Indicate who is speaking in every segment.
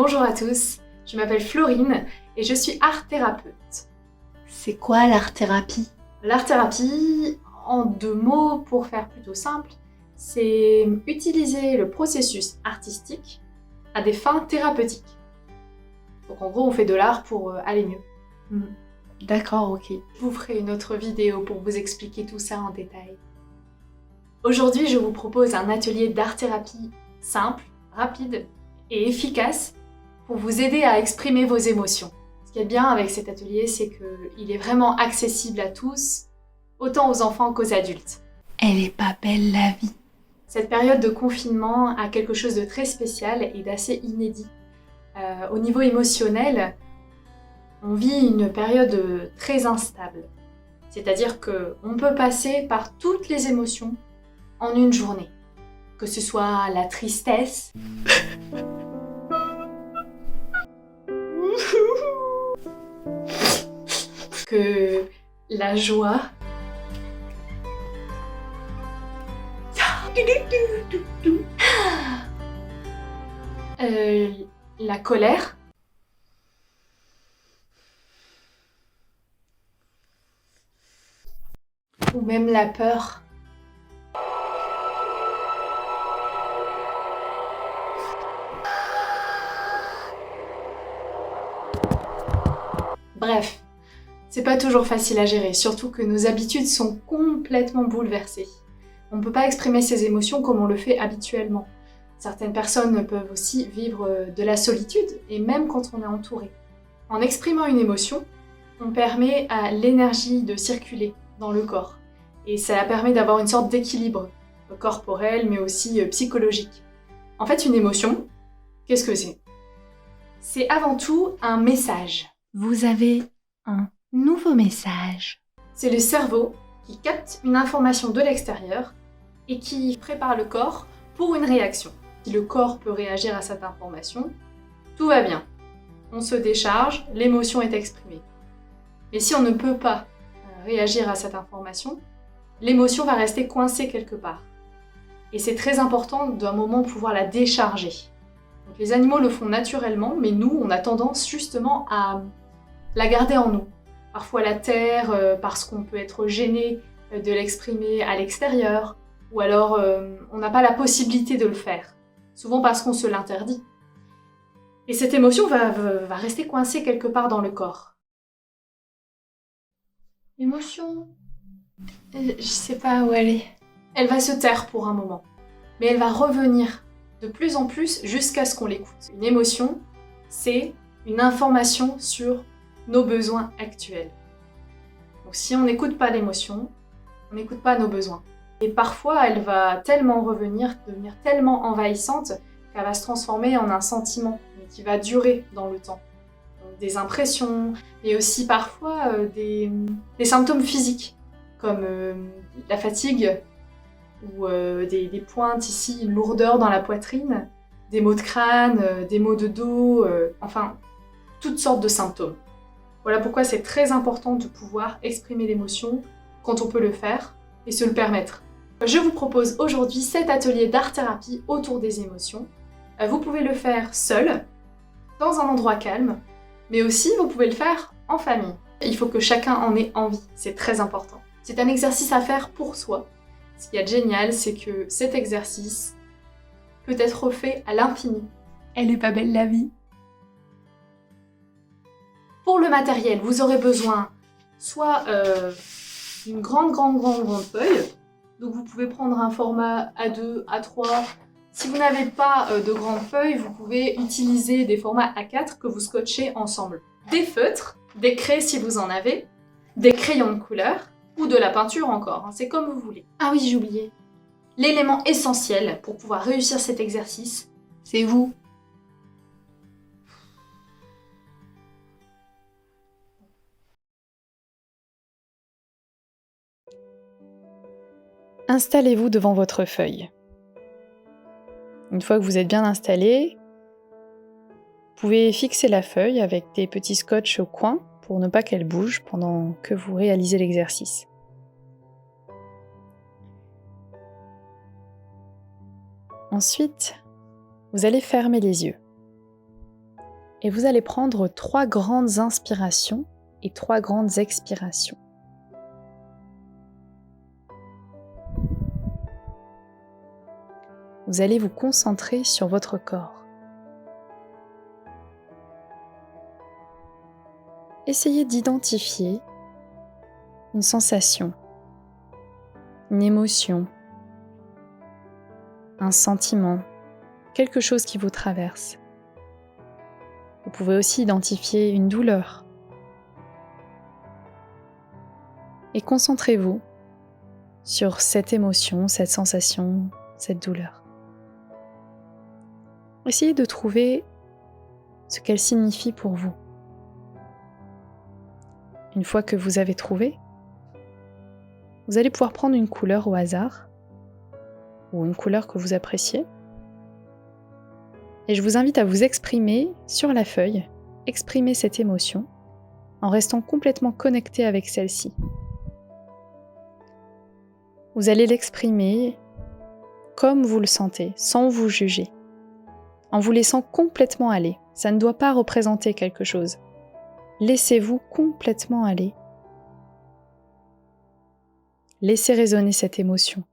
Speaker 1: Bonjour à tous, je m'appelle Florine et je suis art-thérapeute.
Speaker 2: C'est quoi l'art-thérapie?
Speaker 1: L'art-thérapie, en 2 mots pour faire plutôt simple, c'est utiliser le processus artistique à des fins thérapeutiques. Donc en gros, on fait de l'art pour aller mieux.
Speaker 2: D'accord, ok.
Speaker 1: Je vous ferai une autre vidéo pour vous expliquer tout ça en détail. Aujourd'hui, je vous propose un atelier d'art-thérapie simple, rapide et efficace pour vous aider à exprimer vos émotions. Ce qui est bien avec cet atelier, c'est qu'il est vraiment accessible à tous, autant aux enfants qu'aux adultes.
Speaker 2: Elle est pas belle la vie.
Speaker 1: Cette période de confinement a quelque chose de très spécial et d'assez inédit. Au niveau émotionnel, on vit une période très instable. C'est-à-dire qu'on peut passer par toutes les émotions en une journée. Que ce soit la tristesse, que la joie, la colère, ou même la peur. Bref, c'est pas toujours facile à gérer, surtout que nos habitudes sont complètement bouleversées. On ne peut pas exprimer ses émotions comme on le fait habituellement. Certaines personnes peuvent aussi vivre de la solitude, et même quand on est entouré. En exprimant une émotion, on permet à l'énergie de circuler dans le corps. Et ça permet d'avoir une sorte d'équilibre corporel, mais aussi psychologique. En fait, une émotion, qu'est-ce que c'est? C'est avant tout un message.
Speaker 2: Vous avez un nouveau message.
Speaker 1: C'est le cerveau qui capte une information de l'extérieur et qui prépare le corps pour une réaction. Si le corps peut réagir à cette information, tout va bien. On se décharge, l'émotion est exprimée. Mais si on ne peut pas réagir à cette information, l'émotion va rester coincée quelque part. Et c'est très important d'un moment pouvoir la décharger. Donc les animaux le font naturellement, mais nous, on a tendance justement à la garder en nous. Parfois la taire parce qu'on peut être gêné de l'exprimer à l'extérieur, ou alors on n'a pas la possibilité de le faire, souvent parce qu'on se l'interdit. Et cette émotion va rester coincée quelque part dans le corps.
Speaker 2: Émotion. Je sais pas où elle est.
Speaker 1: Elle va se taire pour un moment, mais elle va revenir de plus en plus jusqu'à ce qu'on l'écoute. Une émotion, c'est une information sur nos besoins actuels. Donc si on n'écoute pas l'émotion, on n'écoute pas nos besoins. Et parfois, elle va tellement revenir, devenir tellement envahissante, qu'elle va se transformer en un sentiment, mais qui va durer dans le temps. Donc, des impressions, mais aussi parfois des symptômes physiques, comme la fatigue, ou des pointes ici, une lourdeur dans la poitrine, des maux de crâne, des maux de dos, enfin, toutes sortes de symptômes. Voilà pourquoi c'est très important de pouvoir exprimer l'émotion quand on peut le faire et se le permettre. Je vous propose aujourd'hui cet atelier d'art-thérapie autour des émotions. Vous pouvez le faire seul, dans un endroit calme, mais aussi vous pouvez le faire en famille. Il faut que chacun en ait envie, c'est très important. C'est un exercice à faire pour soi. Ce qui est génial, c'est que cet exercice peut être refait à l'infini.
Speaker 2: Elle est pas belle la vie.
Speaker 1: Pour le matériel, vous aurez besoin soit d'une grande feuille. Donc vous pouvez prendre un format A2, A3. Si vous n'avez pas de grande feuille, vous pouvez utiliser des formats A4 que vous scotchez ensemble. Des feutres, des craies si vous en avez, des crayons de couleur ou de la peinture encore, hein, c'est comme vous voulez. Ah oui, j'ai oublié. L'élément essentiel pour pouvoir réussir cet exercice,
Speaker 2: C'est vous.
Speaker 3: Installez-vous devant votre feuille. Une fois que vous êtes bien installé, vous pouvez fixer la feuille avec des petits scotch au coin pour ne pas qu'elle bouge pendant que vous réalisez l'exercice. Ensuite, vous allez fermer les yeux. Et vous allez prendre 3 grandes inspirations et 3 grandes expirations. Vous allez vous concentrer sur votre corps. Essayez d'identifier une sensation, une émotion, un sentiment, quelque chose qui vous traverse. Vous pouvez aussi identifier une douleur. Et concentrez-vous sur cette émotion, cette sensation, cette douleur. Essayez de trouver ce qu'elle signifie pour vous. Une fois que vous avez trouvé, vous allez pouvoir prendre une couleur au hasard ou une couleur que vous appréciez. Et je vous invite à vous exprimer sur la feuille, exprimer cette émotion en restant complètement connecté avec celle-ci. Vous allez l'exprimer comme vous le sentez, sans vous juger, en vous laissant complètement aller. Ça ne doit pas représenter quelque chose. Laissez-vous complètement aller. Laissez résonner cette émotion.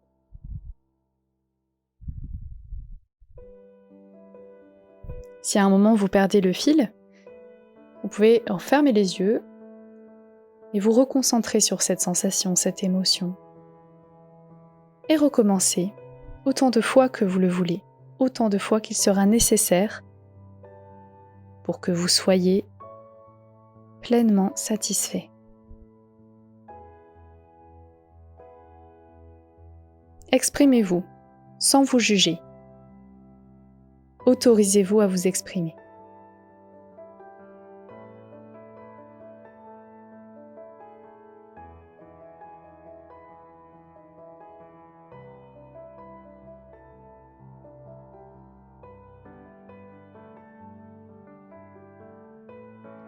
Speaker 3: Si à un moment vous perdez le fil, vous pouvez fermer les yeux et vous reconcentrer sur cette sensation, cette émotion. Et recommencer autant de fois que vous le voulez, autant de fois qu'il sera nécessaire pour que vous soyez pleinement satisfait. Exprimez-vous sans vous juger. Autorisez-vous à vous exprimer.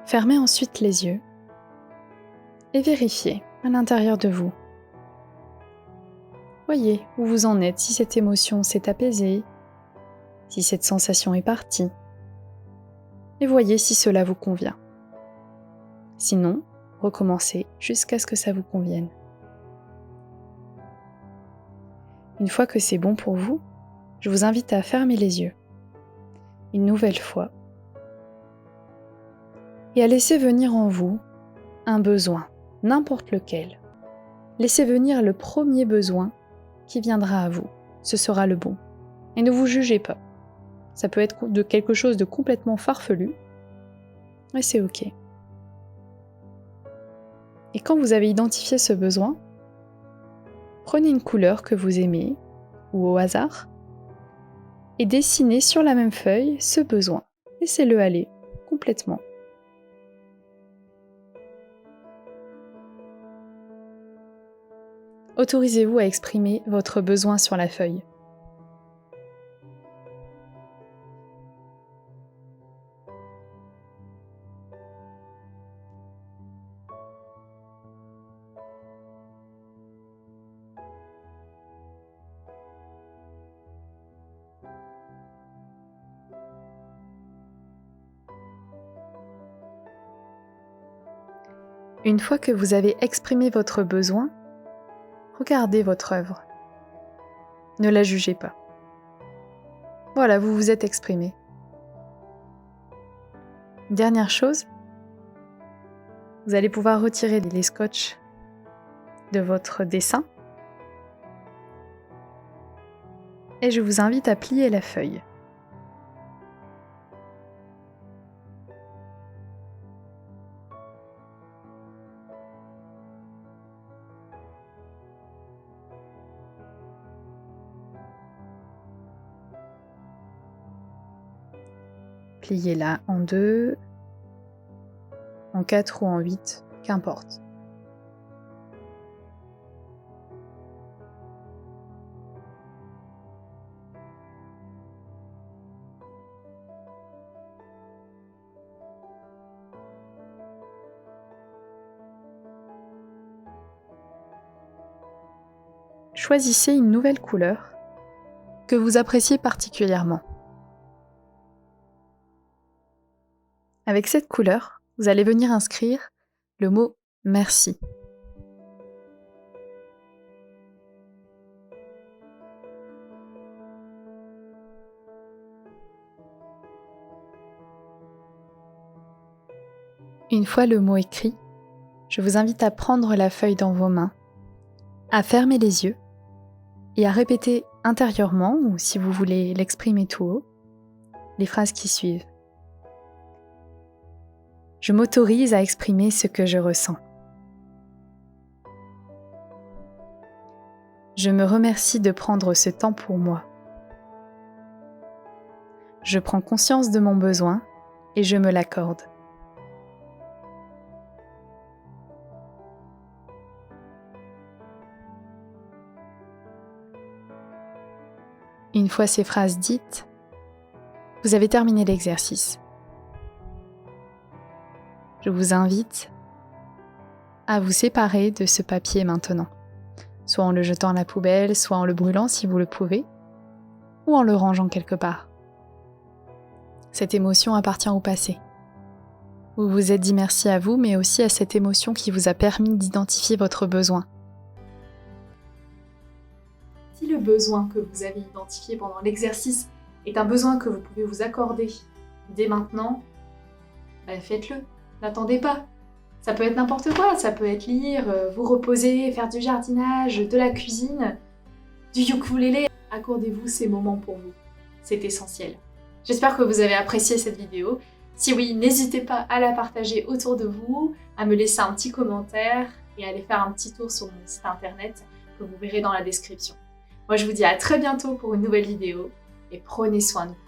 Speaker 3: Fermez ensuite les yeux et vérifiez à l'intérieur de vous. Voyez où vous en êtes, si cette émotion s'est apaisée, si cette sensation est partie, et voyez si cela vous convient. Sinon, recommencez jusqu'à ce que ça vous convienne. Une fois que c'est bon pour vous, je vous invite à fermer les yeux, une nouvelle fois, et à laisser venir en vous un besoin, n'importe lequel. Laissez venir le premier besoin qui viendra à vous, ce sera le bon. Et ne vous jugez pas. Ça peut être de quelque chose de complètement farfelu, et c'est ok. Et quand vous avez identifié ce besoin, prenez une couleur que vous aimez, ou au hasard, et dessinez sur la même feuille ce besoin. Laissez-le aller, complètement. Autorisez-vous à exprimer votre besoin sur la feuille. Une fois que vous avez exprimé votre besoin, regardez votre œuvre. Ne la jugez pas. Voilà, vous vous êtes exprimé. Dernière chose, vous allez pouvoir retirer les scotch de votre dessin. Et je vous invite à plier la feuille. Pliez-la en 2, en 4 ou en 8, qu'importe. Choisissez une nouvelle couleur que vous appréciez particulièrement. Avec cette couleur, vous allez venir inscrire le mot « merci ». Une fois le mot écrit, je vous invite à prendre la feuille dans vos mains, à fermer les yeux et à répéter intérieurement, ou si vous voulez l'exprimer tout haut, les phrases qui suivent. Je m'autorise à exprimer ce que je ressens. Je me remercie de prendre ce temps pour moi. Je prends conscience de mon besoin et je me l'accorde. Une fois ces phrases dites, vous avez terminé l'exercice. Je vous invite à vous séparer de ce papier maintenant, soit en le jetant à la poubelle, soit en le brûlant si vous le pouvez, ou en le rangeant quelque part. Cette émotion appartient au passé. Vous vous êtes dit merci à vous, mais aussi à cette émotion qui vous a permis d'identifier votre besoin.
Speaker 1: Si le besoin que vous avez identifié pendant l'exercice est un besoin que vous pouvez vous accorder dès maintenant, faites-le, n'attendez pas. Ça peut être n'importe quoi, ça peut être lire, vous reposer, faire du jardinage, de la cuisine, du ukulélé. Accordez-vous ces moments pour vous, c'est essentiel. J'espère que vous avez apprécié cette vidéo. Si oui, n'hésitez pas à la partager autour de vous, à me laisser un petit commentaire et à aller faire un petit tour sur mon site internet que vous verrez dans la description. Moi, je vous dis à très bientôt pour une nouvelle vidéo et prenez soin de vous.